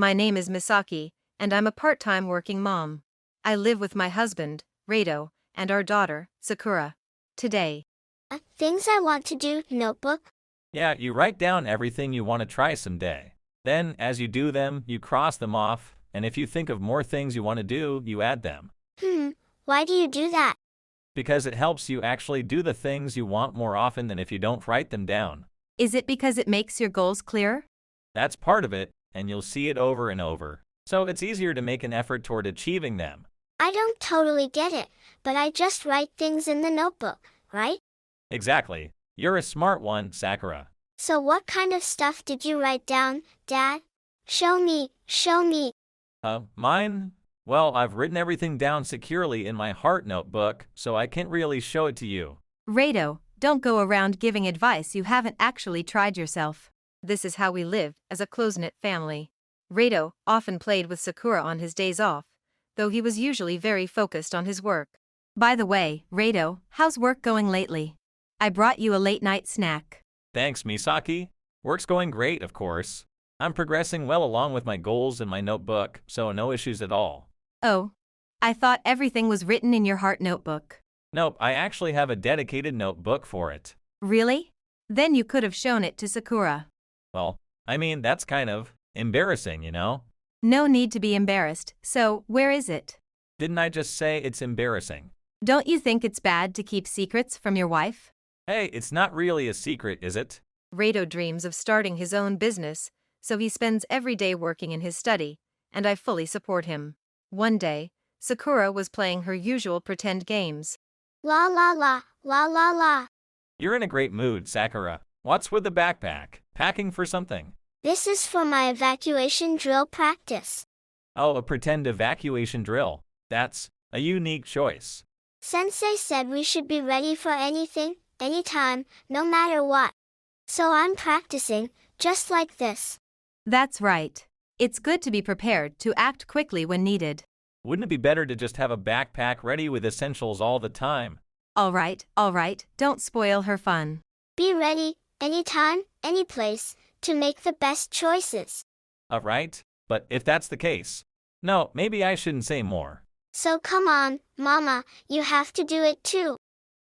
My name is Misaki, and I'm a part-time working mom. I live with my husband, Rado, and our daughter, Sakura. Today, Things I want to do notebook. Yeah, you write down everything you want to try someday. Then, as you do them, you cross them off, and if you think of more things you want to do, you add them. Why do you do that? Because it helps you actually do the things you want more often than if you don't write them down. is it because it makes your goals clearer? That's part of it, and you'll see it over and over. So it's easier to make an effort toward achieving them. I don't totally get it, but I just write things in the notebook, right? Exactly. You're a smart one, Sakura. So what kind of stuff did you write down, Dad? Show me, show me. Mine? Well, I've written everything down securely in my heart notebook, so I can't really show it to you. Rado, don't go around giving advice you haven't actually tried yourself. This is how we live as a close-knit family. Rado often played with Sakura on his days off, though he was usually very focused on his work. By the way, Rado, how's work going lately? I brought you a late-night snack. Thanks, Misaki. Work's going great, of course. I'm progressing well along with my goals in my notebook, so no issues at all. Oh, I thought everything was written in your heart notebook. Nope, I actually have a dedicated notebook for it. Really? Then you could have shown it to Sakura. Well, I mean, that's kind of embarrassing, you know? No need to be embarrassed, so where is it? Didn't I just say it's embarrassing? Don't you think it's bad to keep secrets from your wife? Hey, it's not really a secret, is it? Rado dreams of starting his own business, so he spends every day working in his study, and I fully support him. One day, Sakura was playing her usual pretend games. La la la, la la la. You're in a great mood, Sakura. What's with the backpack? Packing for something? This is for my evacuation drill practice. Oh, a pretend evacuation drill. That's a unique choice. Sensei said we should be ready for anything, anytime, no matter what. So I'm practicing, just like this. That's right. It's good to be prepared to act quickly when needed. Wouldn't it be better to just have a backpack ready with essentials all the time? All right, don't spoil her fun. Be ready, anytime, any place, to make the best choices. Right, but if that's the case, no, maybe I shouldn't say more. So come on, Mama, you have to do it too.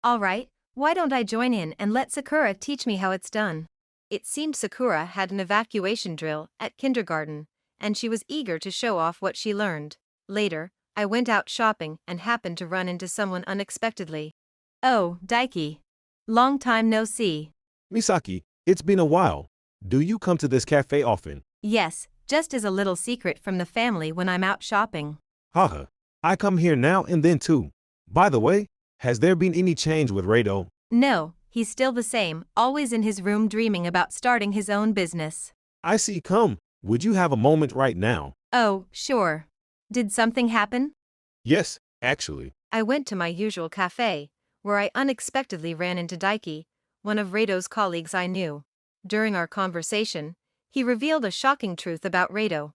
All right, why don't I join in and let Sakura teach me how it's done? It seemed Sakura had an evacuation drill at kindergarten, and she was eager to show off what she learned. Later, I went out shopping and happened to run into someone unexpectedly. Oh, Daiki. Long time no see. Misaki, it's been a while. Do you come to this cafe often? Yes, just as a little secret from the family when I'm out shopping. Haha, I come here now and then too. By the way, has there been any change with Rado? No, he's still the same, always in his room dreaming about starting his own business. I see. Come, would you have a moment right now? Oh, sure. Did something happen? Yes, actually. I went to my usual cafe, where I unexpectedly ran into Daiki, one of Rado's colleagues I knew. During our conversation, he revealed a shocking truth about Rado.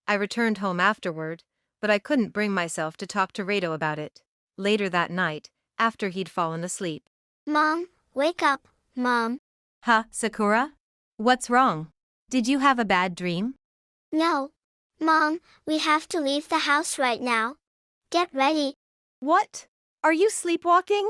I returned home afterward, but I couldn't bring myself to talk to Rado about it. Later that night, after he'd fallen asleep. Mom, wake up, Mom. Huh, Sakura? What's wrong? Did you have a bad dream? No. Mom, we have to leave the house right now. Get ready. What? Are you sleepwalking?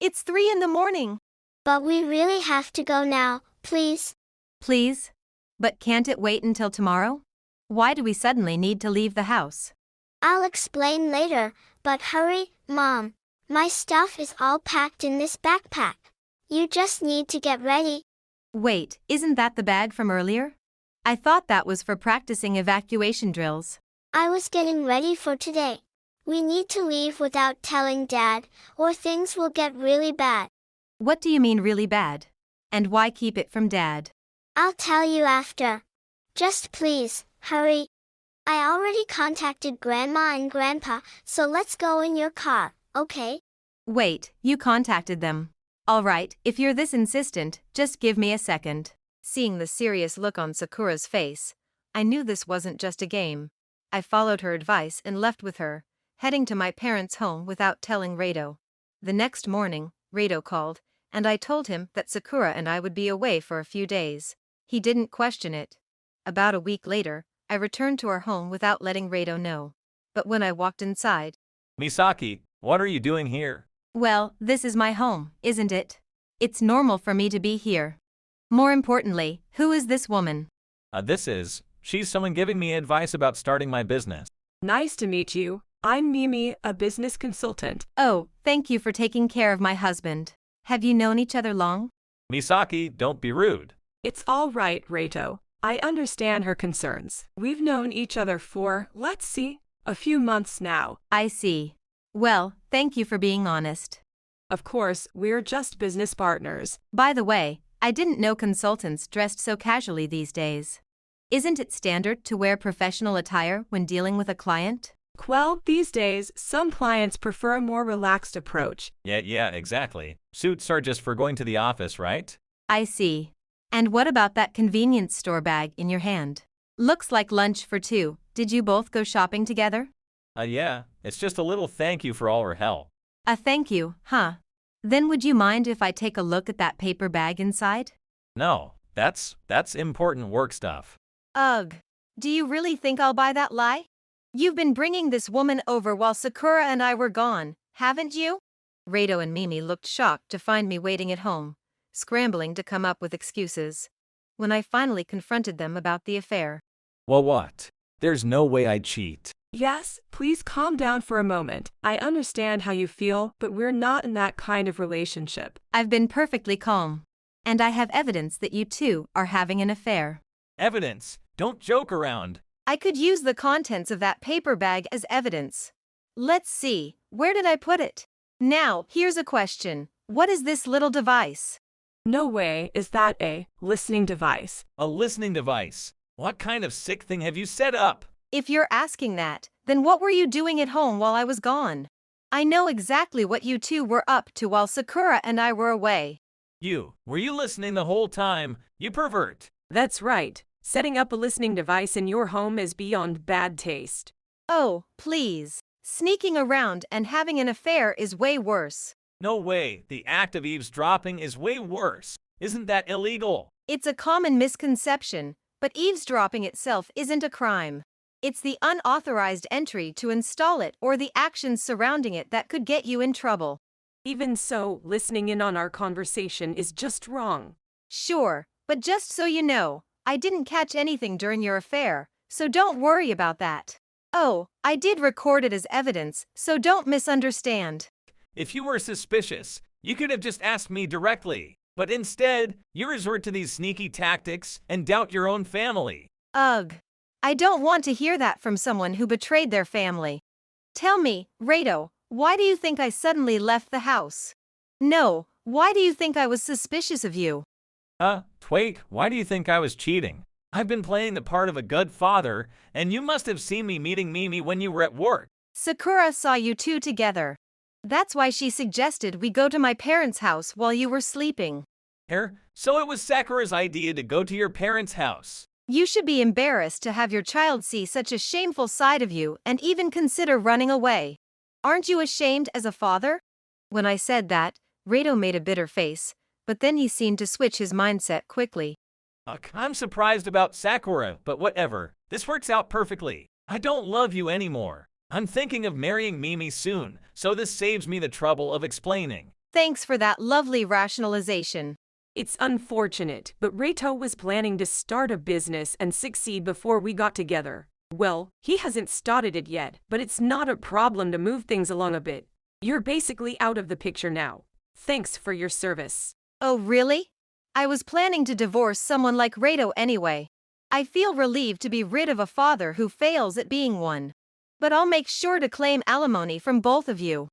It's 3 in the morning. But we really have to go now, please. Please? But can't it wait until tomorrow? Why do we suddenly need to leave the house? I'll explain later, but hurry, Mom. My stuff is all packed in this backpack. You just need to get ready. Wait, isn't that the bag from earlier? I thought that was for practicing evacuation drills. I was getting ready for today. We need to leave without telling Dad, or things will get really bad. What do you mean really bad? And why keep it from Dad? I'll tell you after. Just please, hurry. I already contacted Grandma and Grandpa, so let's go in your car, okay? Wait, you contacted them. All right, if you're this insistent, just give me a second. Seeing the serious look on Sakura's face, I knew this wasn't just a game. I followed her advice and left with her, heading to my parents' home without telling Rado. The next morning, Rado called, and I told him that Sakura and I would be away for a few days. He didn't question it. About a week later, I returned to our home without letting Rado know. But when I walked inside, Misaki, what are you doing here? well, this is my home, isn't it? It's normal for me to be here. More importantly, who is this woman? She's someone giving me advice about starting my business. Nice to meet you. I'm Mimi, a business consultant. Oh, thank you for taking care of my husband. Have you known each other long? Misaki, don't be rude. It's all right, Reito. I understand her concerns. We've known each other for, let's see, a few months now. I see. Well, thank you for being honest. Of course, we're just business partners. By the way, I didn't know consultants dressed so casually these days. Isn't it standard to wear professional attire when dealing with a client? Well, these days, some clients prefer a more relaxed approach. Yeah, exactly. Suits are just for going to the office, right? I see. And what about that convenience store bag in your hand? Looks like lunch for two. Did you both go shopping together? Yeah, it's just a little thank you for all her help. A thank you, huh? Then would you mind if I take a look at that paper bag inside? No, that's important work stuff. Ugh. Do you really think I'll buy that lie? You've been bringing this woman over while Sakura and I were gone, haven't you? Rado and Mimi looked shocked to find me waiting at home, scrambling to come up with excuses. When I finally confronted them about the affair. Well, what? There's no way I'd cheat. Yes, please calm down for a moment. I understand how you feel, but we're not in that kind of relationship. I've been perfectly calm. And I have evidence that you two are having an affair. Evidence? Don't joke around. I could use the contents of that paper bag as evidence. Let's see, where did I put it? Now, here's a question. What is this little device? No way is that a listening device. A listening device? What kind of sick thing have you set up? If you're asking that, then what were you doing at home while I was gone? I know exactly what you two were up to while Sakura and I were away. Were you listening the whole time? You pervert. That's right. Setting up a listening device in your home is beyond bad taste. Oh, please. Sneaking around and having an affair is way worse. No way. The act of eavesdropping is way worse. Isn't that illegal? It's a common misconception, but eavesdropping itself isn't a crime. It's the unauthorized entry to install it or the actions surrounding it that could get you in trouble. Even so, listening in on our conversation is just wrong. Sure, but just so you know, I didn't catch anything during your affair, so don't worry about that. Oh, I did record it as evidence, so don't misunderstand. If you were suspicious, you could have just asked me directly. But instead, you resort to these sneaky tactics and doubt your own family. Ugh. I don't want to hear that from someone who betrayed their family. Tell me, Rado, why do you think I suddenly left the house? No, why do you think I was suspicious of you? Wait, why do you think I was cheating? I've been playing the part of a good father, and you must have seen me meeting Mimi when you were at work. Sakura saw you two together. That's why she suggested we go to my parents' house while you were sleeping. So it was Sakura's idea to go to your parents' house. You should be embarrassed to have your child see such a shameful side of you and even consider running away. Aren't you ashamed as a father? When I said that, Rado made a bitter face, but then he seemed to switch his mindset quickly. I'm surprised about Sakura, but whatever. This works out perfectly. I don't love you anymore. I'm thinking of marrying Mimi soon, so this saves me the trouble of explaining. Thanks for that lovely rationalization. It's unfortunate, but Reito was planning to start a business and succeed before we got together. Well, he hasn't started it yet, but it's not a problem to move things along a bit. You're basically out of the picture now. Thanks for your service. Oh, really? I was planning to divorce someone like Rado anyway. I feel relieved to be rid of a father who fails at being one. But I'll make sure to claim alimony from both of you.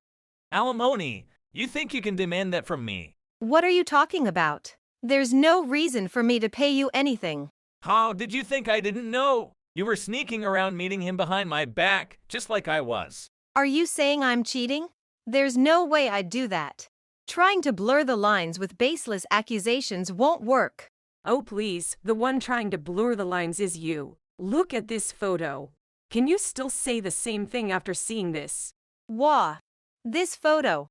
Alimony? You think you can demand that from me? What are you talking about? There's no reason for me to pay you anything. How did you think I didn't know? You were sneaking around meeting him behind my back, just like I was. Are you saying I'm cheating? There's no way I'd do that. Trying to blur the lines with baseless accusations won't work. Oh please, the one trying to blur the lines is you. Look at this photo. Can you still say the same thing after seeing this? Wah. This photo.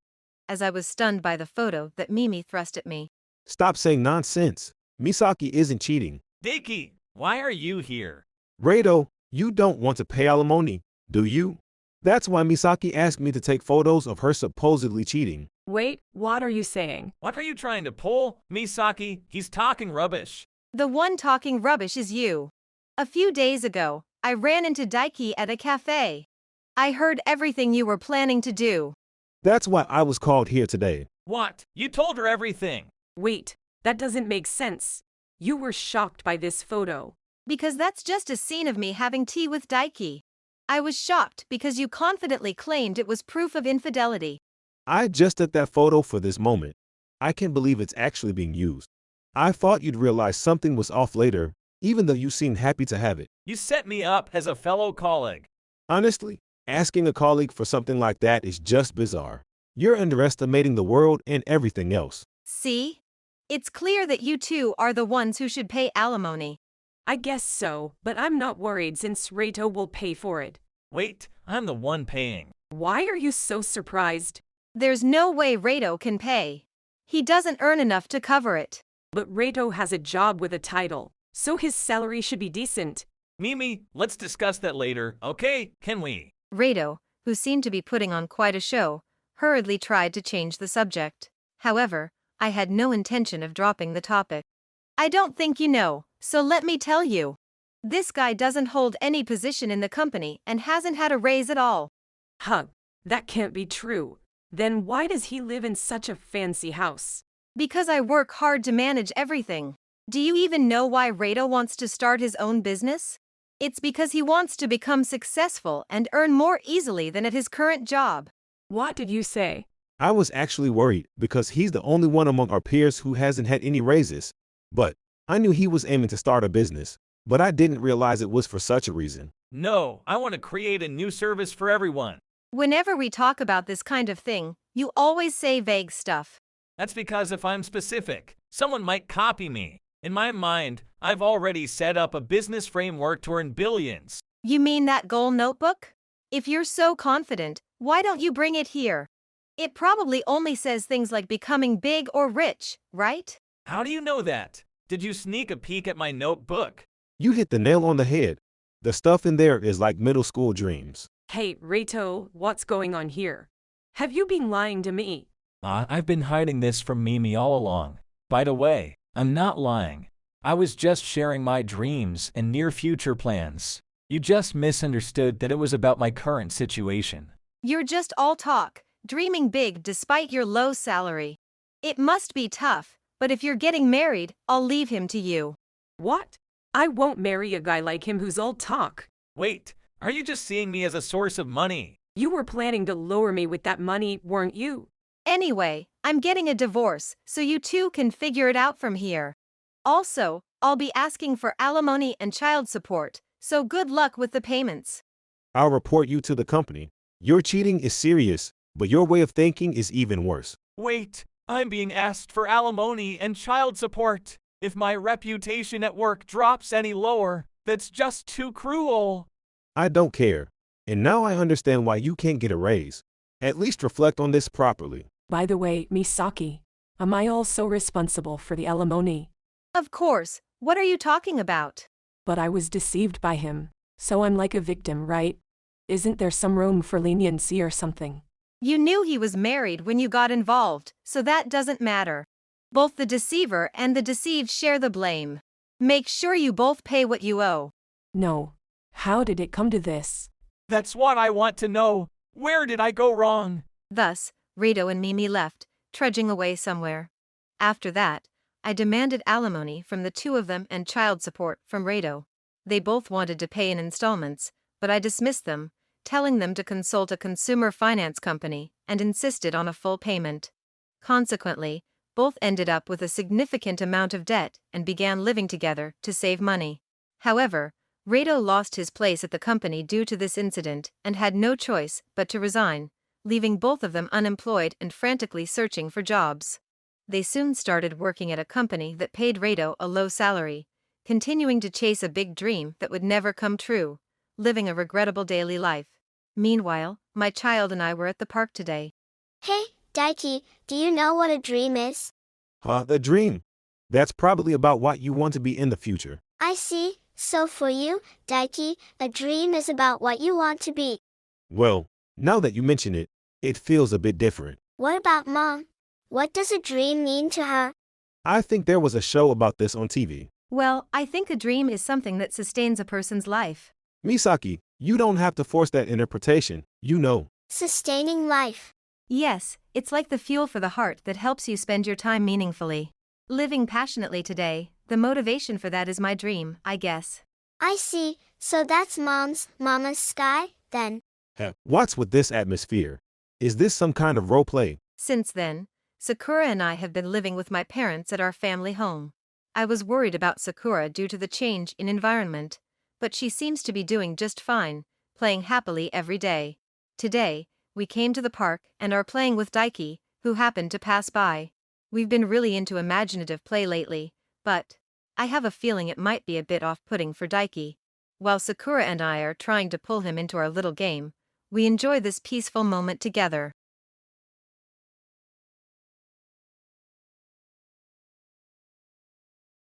As I was stunned by the photo that Mimi thrust at me. Stop saying nonsense. Misaki isn't cheating. Diki, why are you here? Rado, You don't want to pay alimony, do you? That's why Misaki asked me to take photos of her supposedly cheating. Wait, what are you saying? What are you trying to pull, Misaki? He's talking rubbish. The one talking rubbish is you. A few days ago, I ran into Daiki at a cafe. I heard everything you were planning to do. That's why I was called here today. What? You told her everything. Wait, that doesn't make sense. You were shocked by this photo. Because that's just a scene of me having tea with Daiki. I was shocked because you confidently claimed it was proof of infidelity. I adjusted that photo for this moment. I can't believe it's actually being used. I thought you'd realize something was off later, even though you seemed happy to have it. You set me up as a fellow colleague. Honestly, asking a colleague for something like that is just bizarre. You're underestimating the world and everything else. See? It's clear that you two are the ones who should pay alimony. I guess so, but I'm not worried since Reito will pay for it. Wait, I'm the one paying. Why are you so surprised? There's no way Reito can pay. He doesn't earn enough to cover it. But Reito has a job with a title, so his salary should be decent. Mimi, let's discuss that later, okay? Can we? Reito, who seemed to be putting on quite a show, hurriedly tried to change the subject. However, I had no intention of dropping the topic. I don't think you know, so let me tell you. This guy doesn't hold any position in the company and hasn't had a raise at all. Huh, that can't be true. Then why does he live in such a fancy house? Because I work hard to manage everything. Do you even know why Reito wants to start his own business? It's because he wants to become successful and earn more easily than at his current job. What did you say? I was actually worried because he's the only one among our peers who hasn't had any raises. But I knew he was aiming to start a business, but I didn't realize it was for such a reason. No, I want to create a new service for everyone. Whenever we talk about this kind of thing, you always say vague stuff. That's because if I'm specific, someone might copy me. In my mind, I've already set up a business framework to earn billions. You mean that goal notebook? If you're so confident, why don't you bring it here? It probably only says things like becoming big or rich, right? How do you know that? Did you sneak a peek at my notebook? You hit the nail on the head. The stuff in there is like middle school dreams. Hey, Reito, what's going on here? Have you been lying to me? I've been hiding this from Mimi all along. By the way, I'm not lying. I was just sharing my dreams and near future plans. You just misunderstood that it was about my current situation. You're just all talk, dreaming big despite your low salary. It must be tough, but if you're getting married, I'll leave him to you. What? I won't marry a guy like him who's all talk. Wait, are you just seeing me as a source of money? You were planning to lure me with that money, weren't you? Anyway, I'm getting a divorce, so you two can figure it out from here. Also, I'll be asking for alimony and child support, so good luck with the payments. I'll report you to the company. Your cheating is serious, but your way of thinking is even worse. Wait, I'm being asked for alimony and child support. If my reputation at work drops any lower, that's just too cruel. I don't care. And now I understand why you can't get a raise. At least reflect on this properly. By the way, Misaki, am I also responsible for the alimony? Of course, what are you talking about? But I was deceived by him, so I'm like a victim, right? Isn't there some room for leniency or something? You knew he was married when you got involved, so that doesn't matter. Both the deceiver and the deceived share the blame. Make sure you both pay what you owe. No. How did it come to this? That's what I want to know. Where did I go wrong? Thus, Reito and Mimi left, trudging away somewhere. After that, I demanded alimony from the two of them and child support from Reito. They both wanted to pay in installments, but I dismissed them, telling them to consult a consumer finance company, and insisted on a full payment. Consequently, both ended up with a significant amount of debt and began living together to save money. However, Reito lost his place at the company due to this incident and had no choice but to resign, leaving both of them unemployed and frantically searching for jobs. They soon started working at a company that paid Reito a low salary, continuing to chase a big dream that would never come true, living a regrettable daily life. Meanwhile, my child and I were at the park today. Hey, Daiki, do you know what a dream is? The dream. That's probably about what you want to be in the future. I see. So for you, Daiki, a dream is about what you want to be. Well, now that you mention it, it feels a bit different. What about Mom? What does a dream mean to her? I think there was a show about this on TV. Well, I think a dream is something that sustains a person's life. Misaki, you don't have to force that interpretation, you know. Sustaining life. Yes, it's like the fuel for the heart that helps you spend your time meaningfully. Living passionately today, the motivation for that is my dream, I guess. I see, so that's Mama's sky, then. What's with this atmosphere? Is this some kind of role play? Since then, Sakura and I have been living with my parents at our family home. I was worried about Sakura due to the change in environment, but she seems to be doing just fine, playing happily every day. Today, we came to the park and are playing with Daiki, who happened to pass by. We've been really into imaginative play lately, but I have a feeling it might be a bit off-putting for Daiki. While Sakura and I are trying to pull him into our little game, we enjoy this peaceful moment together.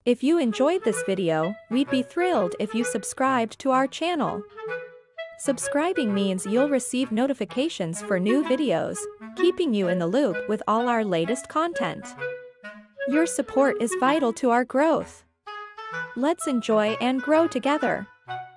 If you enjoyed this video, we'd be thrilled if you subscribed to our channel. Subscribing means you'll receive notifications for new videos, keeping you in the loop with all our latest content. Your support is vital to our growth. Let's enjoy and grow together.